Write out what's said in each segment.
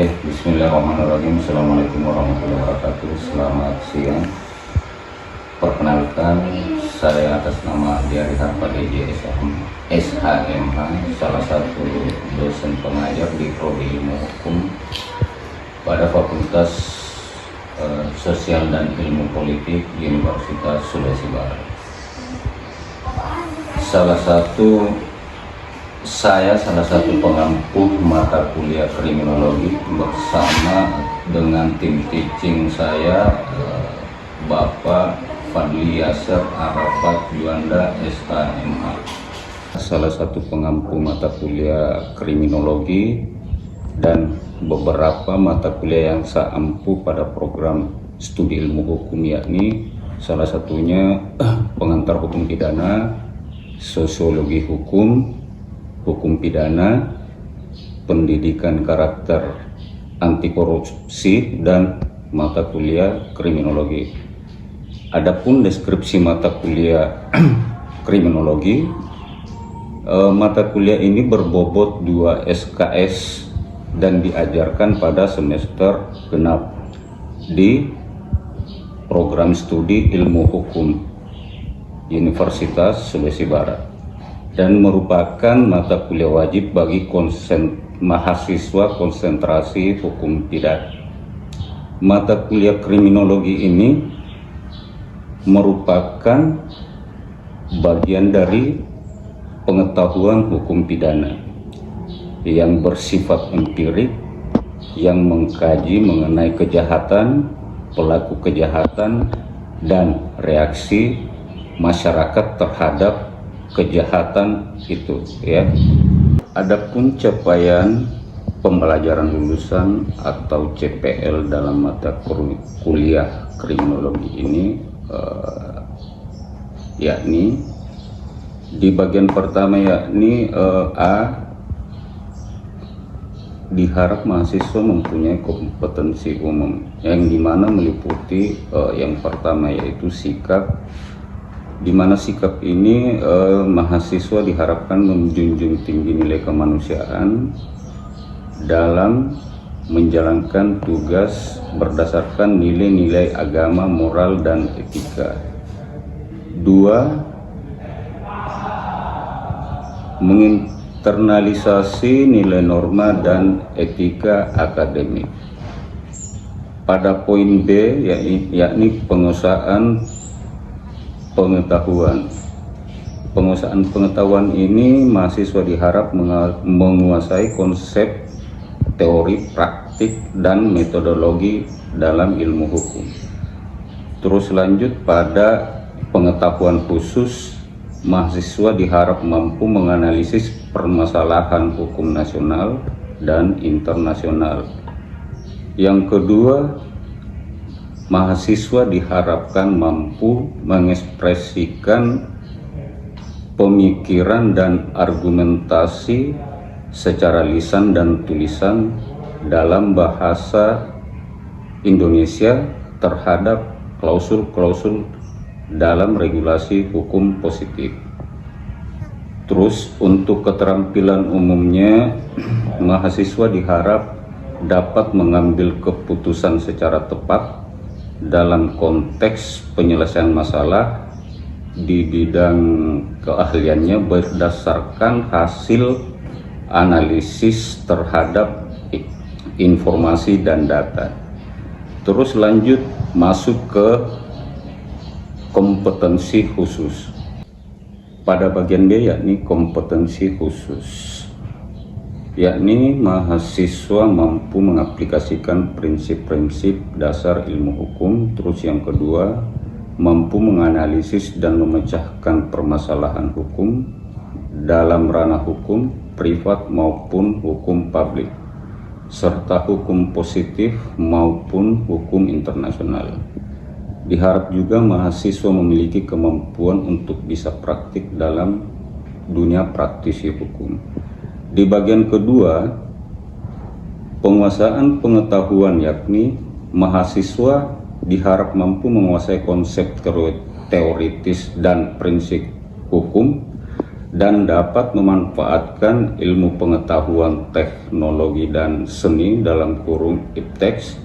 Oke, bismillahirrahmanirrahim. Assalamualaikum warahmatullahi wabarakatuh. Selamat siang. Perkenalkan, saya atas nama Diari Harpa DJ SHMH, salah satu dosen pengajar di Prodi Ilmu Hukum pada Fakultas Sosial dan Ilmu Politik Universitas Sulawesi Barat. Salah satu pengampu mata kuliah kriminologi bersama dengan tim teaching saya, Bapak Fadli Yasser Arafat Juanda SHMH. Salah satu pengampu mata kuliah kriminologi dan beberapa mata kuliah yang saya ampu pada program studi ilmu hukum, yakni salah satunya pengantar hukum pidana, sosiologi hukum, hukum pidana, pendidikan karakter anti korupsi, dan mata kuliah kriminologi. Adapun deskripsi mata kuliah kriminologi, mata kuliah ini berbobot 2 SKS dan diajarkan pada semester genap di program studi ilmu hukum Universitas Sulawesi Barat, dan merupakan mata kuliah wajib bagi mahasiswa konsentrasi hukum pidana. Mata kuliah kriminologi ini merupakan bagian dari pengetahuan hukum pidana yang bersifat empirik, yang mengkaji mengenai kejahatan, pelaku kejahatan, dan reaksi masyarakat terhadap kejahatan itu, ya. Adapun capaian pembelajaran lulusan atau CPL dalam mata kuliah kriminologi ini, yakni di bagian pertama, yakni A, diharap mahasiswa mempunyai kompetensi umum, yang dimana meliputi yang pertama yaitu sikap, di mana sikap ini mahasiswa diharapkan menjunjung tinggi nilai kemanusiaan dalam menjalankan tugas berdasarkan nilai-nilai agama, moral, dan etika. 2, menginternalisasi nilai norma dan etika akademik. Pada poin B, yakni penguasaan pengetahuan. Penguasaan pengetahuan ini mahasiswa diharap menguasai konsep, teori, praktik, dan metodologi dalam ilmu hukum. Terus lanjut pada pengetahuan khusus, mahasiswa diharap mampu menganalisis permasalahan hukum nasional dan internasional. Yang kedua, mahasiswa diharapkan mampu mengekspresikan pemikiran dan argumentasi secara lisan dan tulisan dalam bahasa Indonesia terhadap klausul-klausul dalam regulasi hukum positif. Terus untuk keterampilan umumnya, mahasiswa diharap dapat mengambil keputusan secara tepat dalam konteks penyelesaian masalah di bidang keahliannya berdasarkan hasil analisis terhadap informasi dan data. Terus lanjut masuk ke kompetensi khusus. Pada bagian B, yakni kompetensi khusus, yakni mahasiswa mampu mengaplikasikan prinsip-prinsip dasar ilmu hukum. Terus yang kedua, mampu menganalisis dan memecahkan permasalahan hukum dalam ranah hukum privat maupun hukum publik, serta hukum positif maupun hukum internasional. Diharap juga mahasiswa memiliki kemampuan untuk bisa praktik dalam dunia praktisi hukum. Di bagian kedua, penguasaan pengetahuan, yakni mahasiswa diharap mampu menguasai konsep teoritis dan prinsip hukum dan dapat memanfaatkan ilmu pengetahuan teknologi dan seni dalam kurung ipteks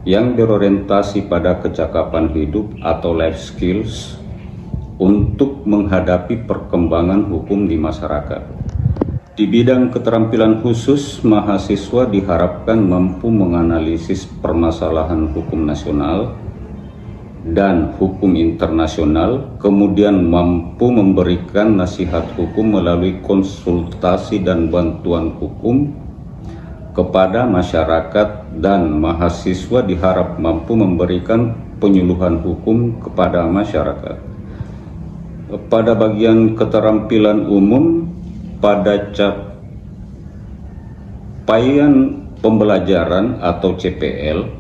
yang berorientasi pada kecakapan hidup atau life skills untuk menghadapi perkembangan hukum di masyarakat. Di bidang keterampilan khusus, mahasiswa diharapkan mampu menganalisis permasalahan hukum nasional dan hukum internasional, kemudian mampu memberikan nasihat hukum melalui konsultasi dan bantuan hukum kepada masyarakat, dan mahasiswa diharap mampu memberikan penyuluhan hukum kepada masyarakat. Pada bagian keterampilan umum, pada capaian pembelajaran atau CPL,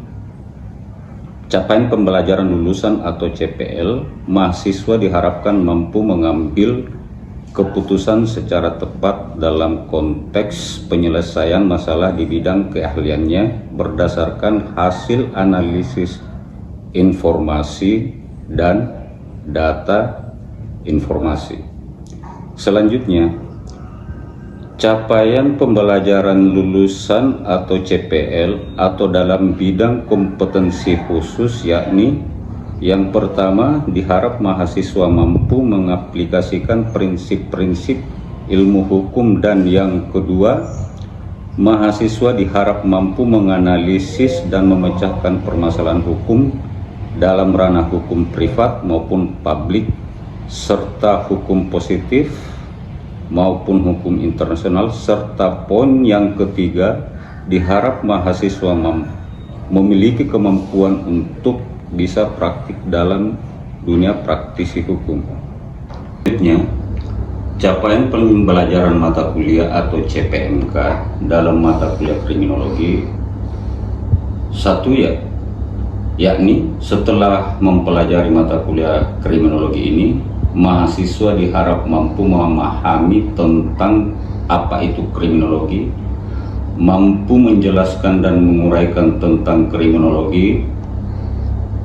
capaian pembelajaran lulusan atau CPL, mahasiswa diharapkan mampu mengambil keputusan secara tepat dalam konteks penyelesaian masalah di bidang keahliannya berdasarkan hasil analisis informasi dan data informasi. Selanjutnya, capaian pembelajaran lulusan atau CPL atau dalam bidang kompetensi khusus, yakni yang pertama, diharap mahasiswa mampu mengaplikasikan prinsip-prinsip ilmu hukum, dan yang kedua, mahasiswa diharap mampu menganalisis dan memecahkan permasalahan hukum dalam ranah hukum privat maupun publik, serta hukum positif maupun hukum internasional. Serta poin yang ketiga, diharap mahasiswa memiliki kemampuan untuk bisa praktik dalam dunia praktisi hukum. Selanjutnya, capaian pembelajaran mata kuliah atau CPMK dalam mata kuliah kriminologi. Satu, yakni setelah mempelajari mata kuliah kriminologi ini, mahasiswa diharap mampu memahami tentang apa itu kriminologi, mampu menjelaskan dan menguraikan tentang kriminologi,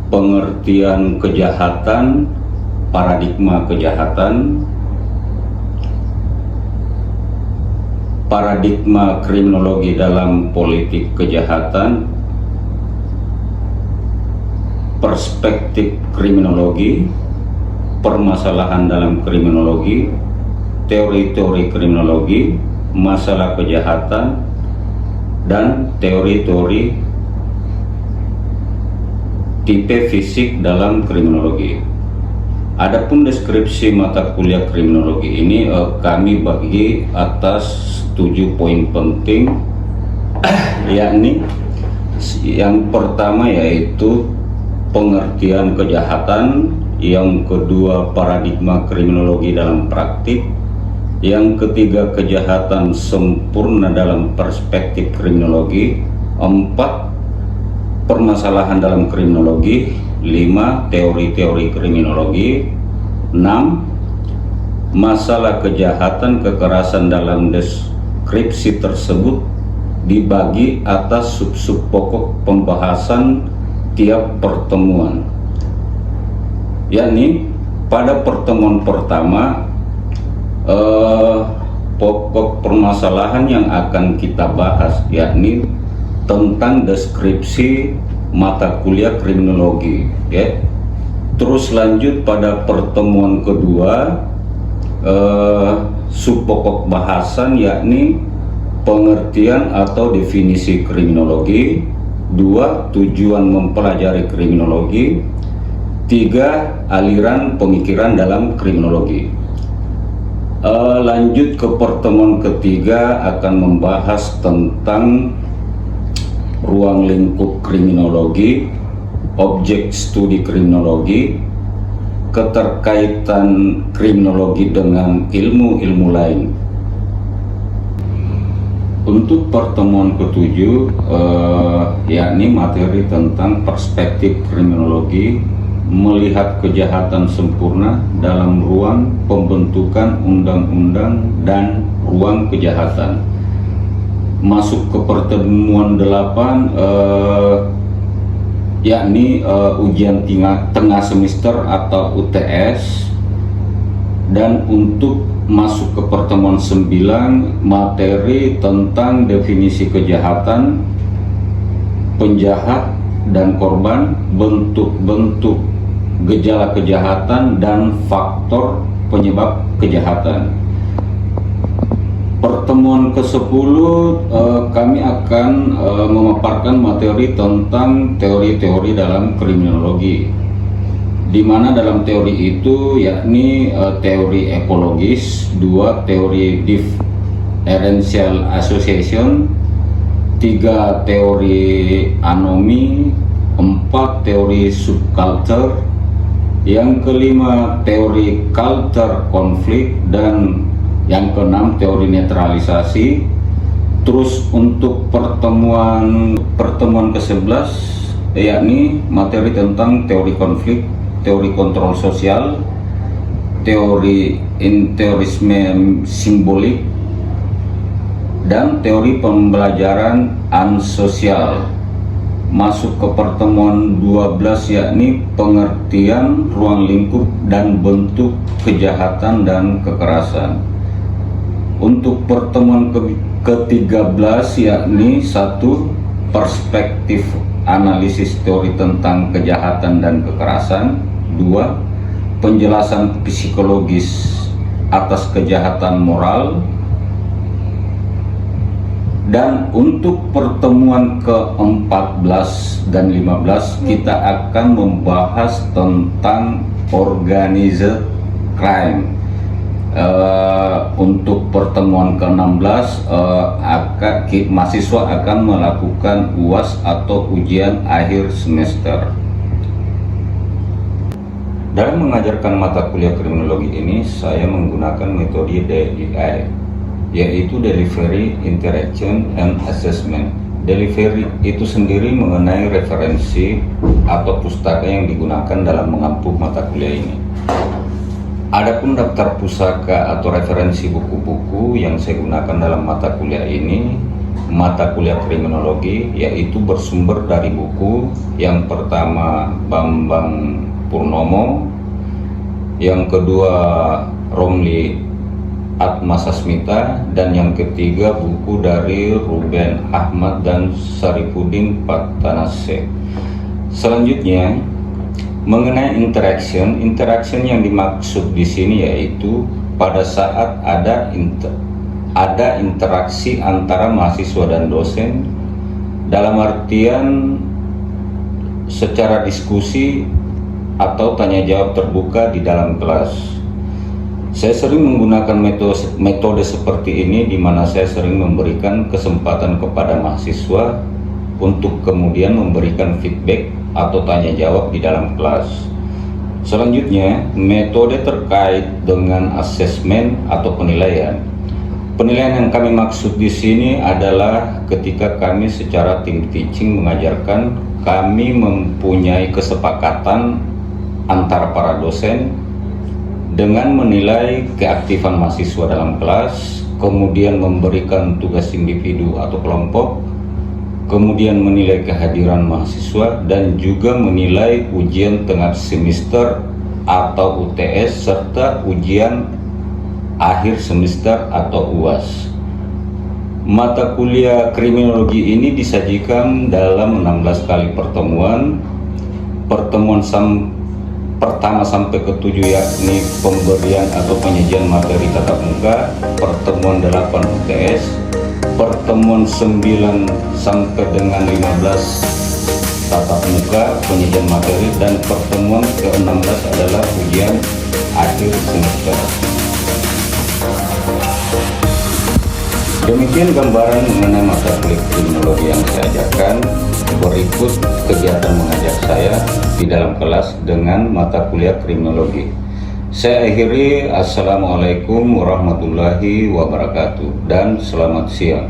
pengertian kejahatan, paradigma kejahatan, paradigma kriminologi dalam politik kejahatan, perspektif kriminologi, permasalahan dalam kriminologi, teori-teori kriminologi, masalah kejahatan, dan teori-teori tipe fisik dalam kriminologi. Adapun deskripsi mata kuliah kriminologi ini kami bagi atas 7 poin penting, yakni yang pertama yaitu pengertian kejahatan, yang kedua paradigma kriminologi dalam praktik, yang ketiga kejahatan sempurna dalam perspektif kriminologi, 4 permasalahan dalam kriminologi, 5 teori-teori kriminologi, 6 masalah kejahatan kekerasan dalam deskripsi tersebut dibagi atas sub-sub pokok pembahasan tiap pertemuan, yakni pada pertemuan pertama pokok permasalahan yang akan kita bahas yakni tentang deskripsi mata kuliah kriminologi, Terus lanjut pada pertemuan kedua sub pokok bahasan yakni pengertian atau definisi kriminologi, 2 tujuan mempelajari kriminologi, 3 aliran pemikiran dalam kriminologi. Lanjut ke pertemuan ketiga akan membahas tentang ruang lingkup kriminologi, objek studi kriminologi, keterkaitan kriminologi dengan ilmu-ilmu lain. Untuk pertemuan ketujuh, yakni materi tentang perspektif kriminologi, melihat kejahatan sempurna dalam ruang pembentukan undang-undang dan ruang kejahatan. Masuk ke pertemuan 8, yakni ujian tengah semester atau UTS, Dan untuk masuk ke pertemuan 9, materi tentang definisi kejahatan, penjahat dan korban, bentuk-bentuk gejala kejahatan, dan faktor penyebab kejahatan. Pertemuan ke-10 kami akan memaparkan materi tentang teori-teori dalam kriminologi, di mana dalam teori itu yakni teori ekologis, 2 teori differential association, 3 teori anomi, 4 teori subculture, yang kelima teori culture konflik, dan yang keenam teori netralisasi. Terus untuk pertemuan ke-11 yakni materi tentang teori konflik, teori kontrol sosial, teori interisme simbolik, dan teori pembelajaran ansosial. Masuk ke pertemuan 12 yakni pengertian ruang lingkup dan bentuk kejahatan dan kekerasan. Untuk pertemuan ke-13 yakni 1 perspektif analisis teori tentang kejahatan dan kekerasan, 2 penjelasan psikologis atas kejahatan moral. Dan untuk pertemuan ke-14 dan 15 kita akan membahas tentang organized crime. Untuk pertemuan ke-16 mahasiswa akan melakukan UAS atau ujian akhir semester. Dalam mengajarkan mata kuliah kriminologi ini, saya menggunakan metode DII, yaitu Delivery, Interaction, and Assessment. Delivery itu sendiri mengenai referensi atau pustaka yang digunakan dalam mengampu mata kuliah ini. Adapun daftar pusaka atau referensi buku-buku yang saya gunakan dalam mata kuliah ini, mata kuliah kriminologi, yaitu bersumber dari buku yang pertama Bambang Purnomo, yang kedua Romli Atmasasmita, dan yang ketiga buku dari Ruben Ahmad dan Saripudin Patanase. Selanjutnya mengenai interaction yang dimaksud di sini yaitu pada saat ada interaksi antara mahasiswa dan dosen, dalam artian secara diskusi atau tanya jawab terbuka di dalam kelas. Saya sering menggunakan metode seperti ini, di mana saya sering memberikan kesempatan kepada mahasiswa untuk kemudian memberikan feedback atau tanya jawab di dalam kelas. Selanjutnya, metode terkait dengan asesmen atau penilaian. Penilaian yang kami maksud di sini adalah ketika kami secara tim teaching mengajarkan, kami mempunyai kesepakatan antara para dosen dengan menilai keaktifan mahasiswa dalam kelas, kemudian memberikan tugas individu atau kelompok, kemudian menilai kehadiran mahasiswa, dan juga menilai ujian tengah semester atau UTS, serta ujian akhir semester atau UAS. Mata kuliah kriminologi ini disajikan dalam 16 kali pertemuan. Pertama sampai ke-7 yakni pemberian atau penyajian materi tatap muka, pertemuan 8 UTS, pertemuan 9 sampai dengan 15 tatap muka penyajian materi, dan pertemuan ke-16 adalah ujian akhir semester. Demikian gambaran mengenai mata kuliah kriminologi yang saya ajarkan. Berikut kegiatan mengajar saya di dalam kelas dengan mata kuliah kriminologi. Saya akhiri, Assalamualaikum warahmatullahi wabarakatuh, dan selamat siang.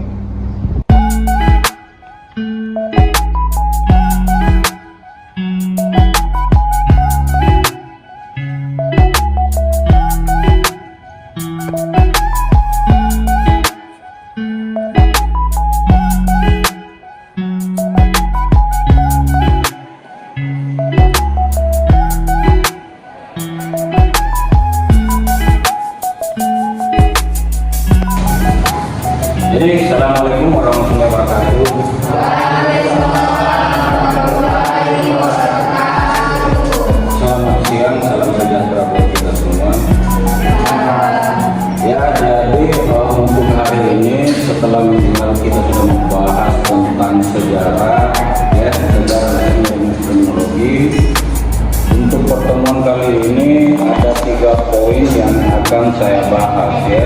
kali ini ada 3 poin yang akan saya bahas ya.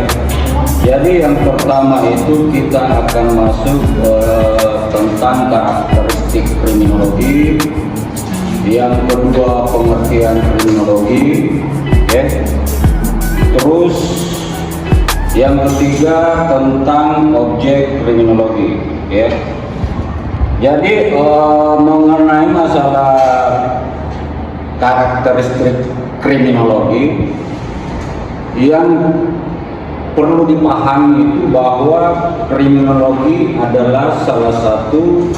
Jadi yang pertama itu kita akan masuk tentang karakteristik kriminologi. Yang kedua pengertian kriminologi ya. Terus yang ketiga tentang objek kriminologi ya. Jadi mengenai masalah karakteristik kriminologi yang perlu dipahami itu bahwa kriminologi adalah salah satu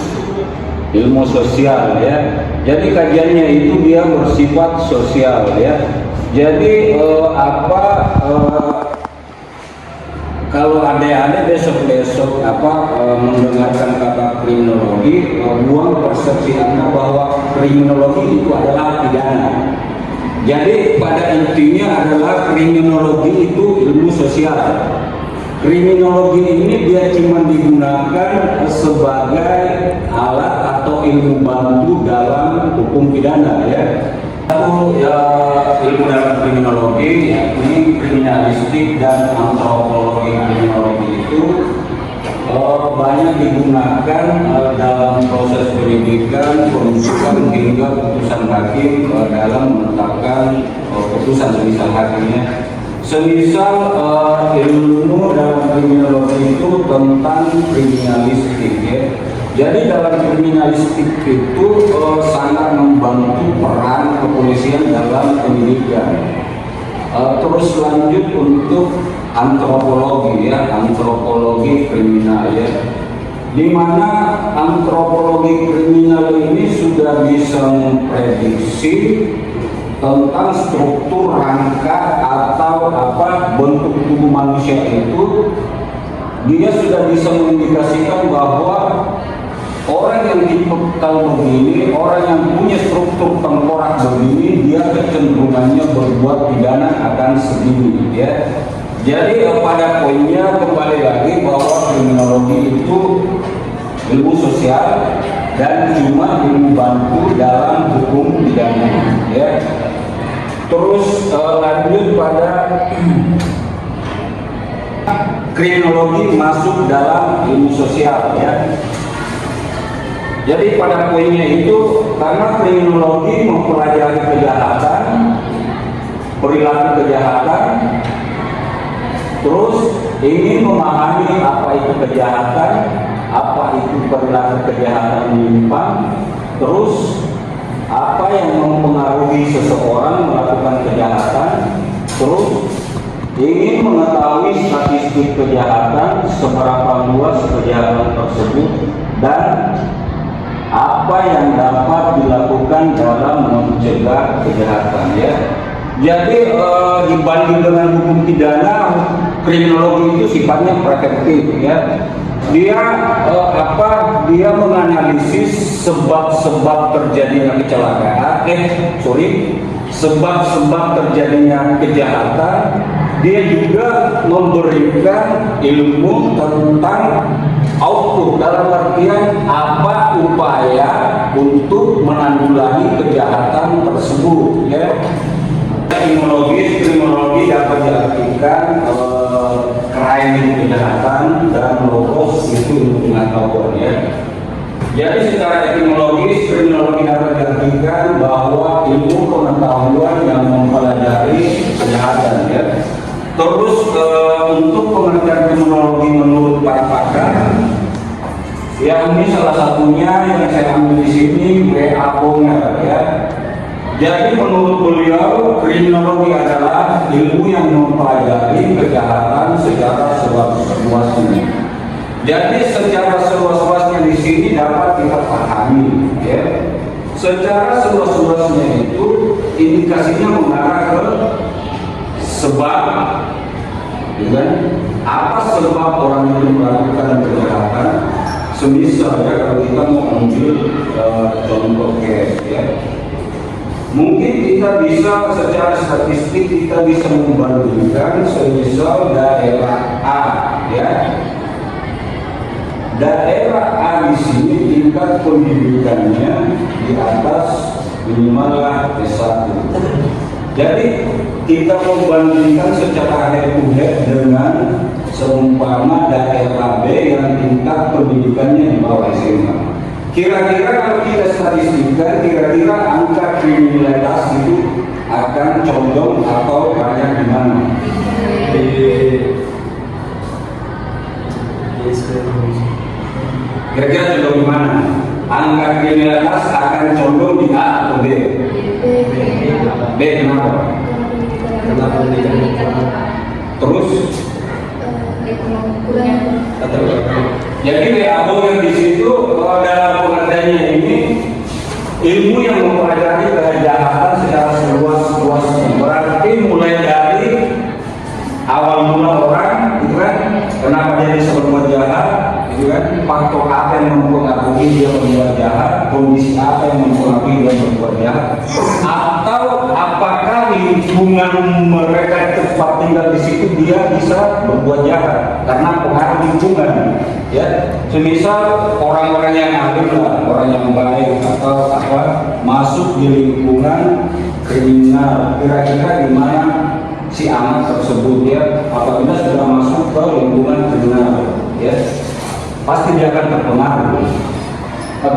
ilmu sosial ya. Jadi kajiannya itu dia bersifat sosial ya. Jadi kalau adik-adik besok-besok mendengarkan kata kriminologi, buang persepsi Anda bahwa kriminologi itu adalah pidana. Jadi pada intinya adalah kriminologi itu ilmu sosial. Kriminologi ini dia cuma digunakan sebagai alat atau ilmu bantu dalam hukum pidana ya. Satu ilmu dalam kriminologi yakni kriminalistik dan antropologi kriminologi itu banyak digunakan dalam proses penyidikan, penuntutan hingga putusan hakim dalam menetapkan putusan semisal hakimnya. Semisal ilmu dalam kriminologi itu tentang kriminalistik ya. Jadi dalam kriminalistik itu sangat membantu peran kepolisian dalam penyidikan. Terus lanjut untuk antropologi ya, antropologi kriminal ya. Di mana antropologi kriminal ini sudah bisa memprediksi tentang struktur rangka atau bentuk tubuh manusia itu. Dia sudah bisa mengindikasikan bahwa orang yang tipikal begini, orang yang punya struktur tengkorak begini, dia kecenderungannya berbuat pidana akan segini ya. Jadi pada poinnya kembali lagi bahwa kriminologi itu ilmu sosial dan cuma ilmu bantu dalam hukum pidana ya. Terus lanjut pada kriminologi masuk dalam ilmu sosial ya. Jadi pada poinnya itu karena kriminologi mempelajari kejahatan, perilaku kejahatan, terus ingin memahami apa itu kejahatan, apa itu perilaku kejahatan menyimpang, terus apa yang mempengaruhi seseorang melakukan kejahatan, terus ingin mengetahui statistik kejahatan, seberapa luas kejahatan tersebut, dan apa yang dapat dilakukan dalam mencegah kejahatan ya. Jadi dibanding dengan hukum pidana, kriminologi itu sifatnya preventif ya. Dia dia menganalisis sebab-sebab terjadinya kecelakaan, sebab-sebab terjadinya kejahatan. Dia juga memberikan ilmu tentang output, dalam artian apa upaya untuk menanggulangi kejahatan tersebut ya. Kriminologi dapat diartikan crime kejahatan dan logos itu ilmu pengetahuan ya. Jadi secara etimologis kriminologi dapat diartikan bahwa ilmu pengetahuan yang mempelajari kejahatan ya. Terus untuk pengertian kriminologi menurut para pakar, yang ini salah satunya yang saya ambil di sini W.A. Bonger ya. Jadi menurut beliau kriminologi adalah ilmu yang mempelajari kejahatan secara seluas-luasnya. Jadi secara seluas-luasnya di sini dapat kita pahami ya. Secara seluas-luasnya itu indikasinya mengarah ke sebab, ya, apa sebab orang itu melakukan kejahatan. Semisal ya, kalau kita mau ambil contoh case ya, mungkin kita bisa secara statistik kita bisa membandingkan semisal daerah A ya, daerah A di sini tingkat pendidikannya di atas minimal S1. Jadi kita membandingkan secara head to head dengan seumpama daerah B yang tingkat pendidikannya di bawah SMA. Kira-kira kalau kita statistikkan, kira-kira angka kriminalitas itu akan condong atau banyak di mana? Kira-kira condong di mana? Angka kriminalitas akan condong di A atau B? B kenapa? Terus? Jadi WHO yang di situ dalam pengertiannya ini ilmu yang mempelajari kejahatan secara seluas-luasnya. Berarti mulai dari awal mula orang, gitu kan? Kenapa dia bisa berbuat jahat, gitu kan? Faktor apa yang mempengaruhi dia berbuat jahat, kondisi apa yang mempengaruhi dia berbuat jahat, atau apakah lingkungan mereka tempat tinggal di situ dia bisa berbuat jahat karena pengaruh lingkungan, ya. Semisal orang-orang yang alim lah, orang yang baik atau apa masuk di lingkungan kriminal, kira-kira di mana si anak tersebut ya, apabila sudah masuk ke lingkungan kriminal, ya pasti dia akan terpengaruh.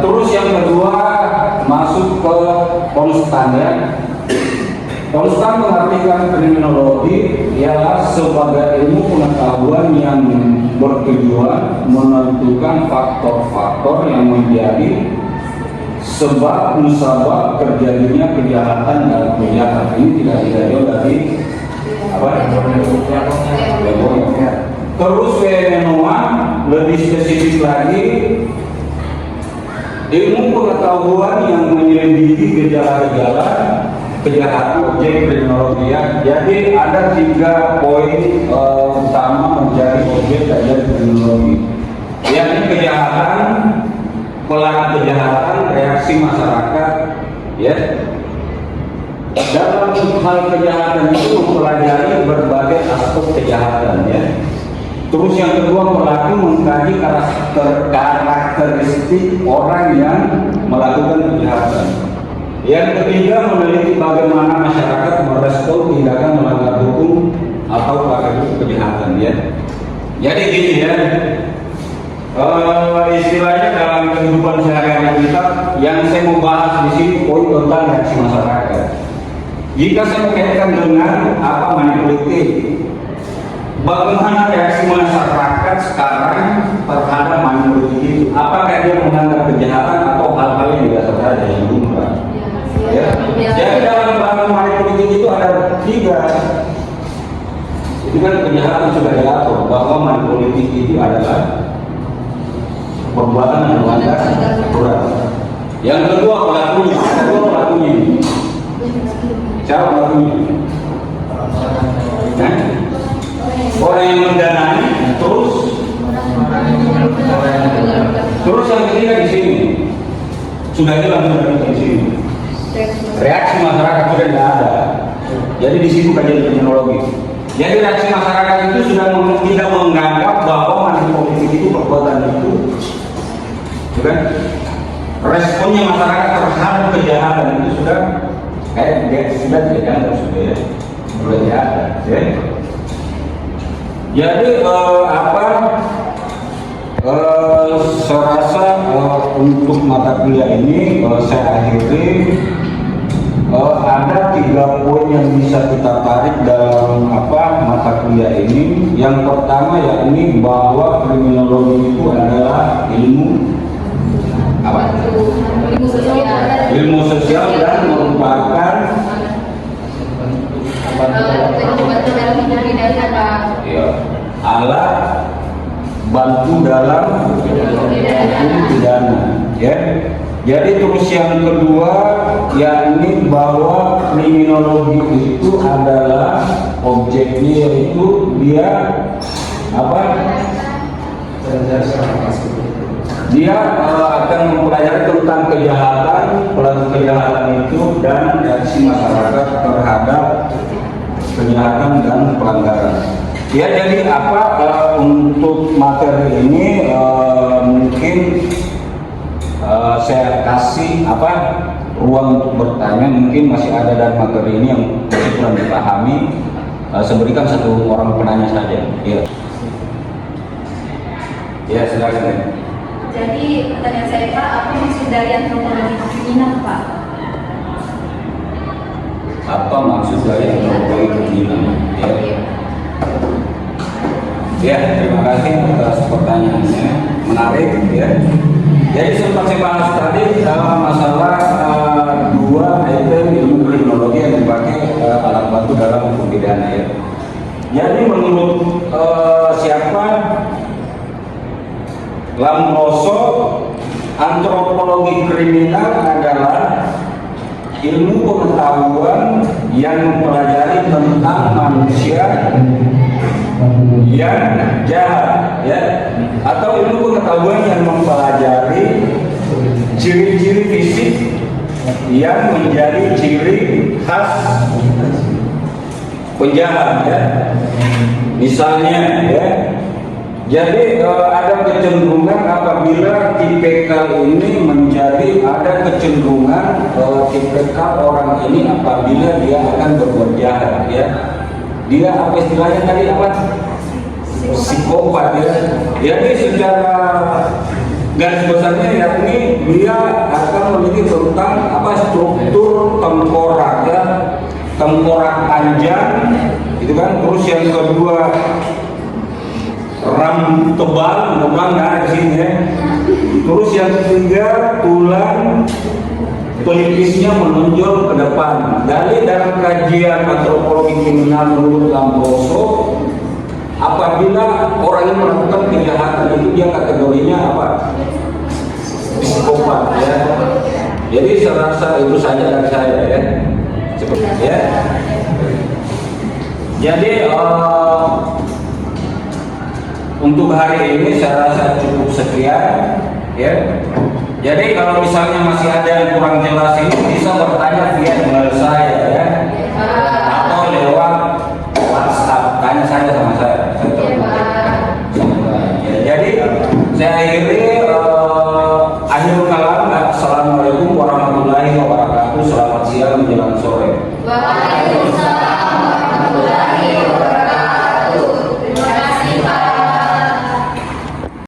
Terus yang kedua masuk ke konstan, ya. Konstan mengartikan kriminologi ialah sebagai ilmu pengetahuan yang bertujuan menentukan faktor-faktor yang menjadi sebab musabab terjadinya kejahatan dan kejahatan. Ini tidak jauh dari apa? Terus fenomena lebih spesifik lagi, ilmu pengetahuan yang menyelidiki gejala-gejala kejahatan objek kriminologi, ya. Jadi ada 3 poin utama menjadi objek dari kriminologi, yakni kejahatan, pelaku kejahatan, reaksi masyarakat, ya. Dalam hal kejahatan itu mempelajari berbagai aspek kejahatan, ya. Terus yang kedua, pelaku mengkaji karakteristik orang yang melakukan kejahatan. Yang ketiga, meneliti bagaimana masyarakat merespon tindakan melanggar hukum atau perilaku kejahatan, ya. Jadi gini, ya. Istilahnya dalam kehidupan sehari-hari kita, yang saya mau bahas di sini poin tentang reaksi masyarakat. Jika saya mengaitkan dengan apa manipulatif, bagaimana reaksi masyarakat sekarang terhadap manipulatif itu? Apakah dia menganggap kejahatan atau hal-hal yang biasa saja yang lumrah? Ya. Jadi dalam bahasa manipulatif itu ada 3. Itu kan kejahatan sudah diatur bahwa manipulatif itu adalah perbuatan yang melanggar aturan. Yang kedua pelakunya, siapa pelakunya? Orang yang mendanai, terus yang ketiga di sini sudah jelas di sini. Reaksi masyarakat sudah tidak ada. Jadi di situ kajian kriminologi. Jadi reaksi masyarakat itu sudah tidak menganggap bahwa manipulatif itu perbuatan itu, bukan? Responnya masyarakat terhadap kejahatan itu sudah sudah tidak ada, sudah tidak ada. Ya. Jadi saya rasa untuk mata kuliah ini saya akhiri. Ada 3 poin yang bisa kita tarik dalam mata kuliah ini. Yang pertama yakni bahwa kriminologi itu adalah ilmu ilmu sosial dan merupakan alat bantu dalam hukum pidana, ya. Jadi terus yang kedua yakni bahwa kriminologi itu adalah objeknya, yaitu dia dia akan mempelajari tentang kejahatan, pelaku kejahatan itu dan reaksi masyarakat terhadap kejahatan dan pelanggaran. Ya, jadi untuk materi ini mungkin saya kasih ruang untuk bertanya. Mungkin masih ada dari materi ini yang masih kurang dipahami. Saya berikan satu orang penanya saja. Ya, ya silakan. Jadi pertanyaan saya Pak, apa maksud dari antropologi kriminal Pak? Apa maksud dari antropologi kriminal? Ya, terima kasih atas pertanyaannya, menarik ya. Jadi sempat saya bahas tadi masalah dua item ilmu kriminologi yang dipakai alat bantu dalam hukum pidana ya. Jadi menurut siapa Lambroso, antropologi kriminal adalah ilmu pengetahuan yang mempelajari tentang manusia yang jahat ya, atau ilmu pengetahuan yang mempelajari ciri-ciri fisik yang menjadi ciri khas penjahat ya. Misalnya ya, jadi ada kecenderungan apabila tipikal ini menjadi ada kecenderungan tipikal orang ini apabila dia akan berbuat jahat ya. Dia apa istilahnya tadi apa? Psikopat ya. Jadi secara garis besarnya yakni dia akan memiliki tentang struktur tengkorak ya, tengkorak panjang, itu kan. Terus yang kedua rambut tebal, nggak di sini ya. Terus yang ketiga tulang pelipisnya menonjol ke depan. Dari dalam kajian antropologi kriminal menurut Lambroso, apabila orang yang melakukan kejahatan itu dia kategorinya apa? Psikopat ya. Jadi saya rasa itu saja dari saya ya. Ya. Jadi untuk hari ini saya rasa cukup sekian ya. Jadi kalau misalnya masih ada yang kurang jelas ini bisa bertanya via email saya ya, atau lewat WhatsApp, tanya saja sama saya. Ya, jadi saya akhiri akhirul kalam. Assalamualaikum warahmatullahi wabarakatuh. Selamat siang menjelang sore. Waalaikumsalam.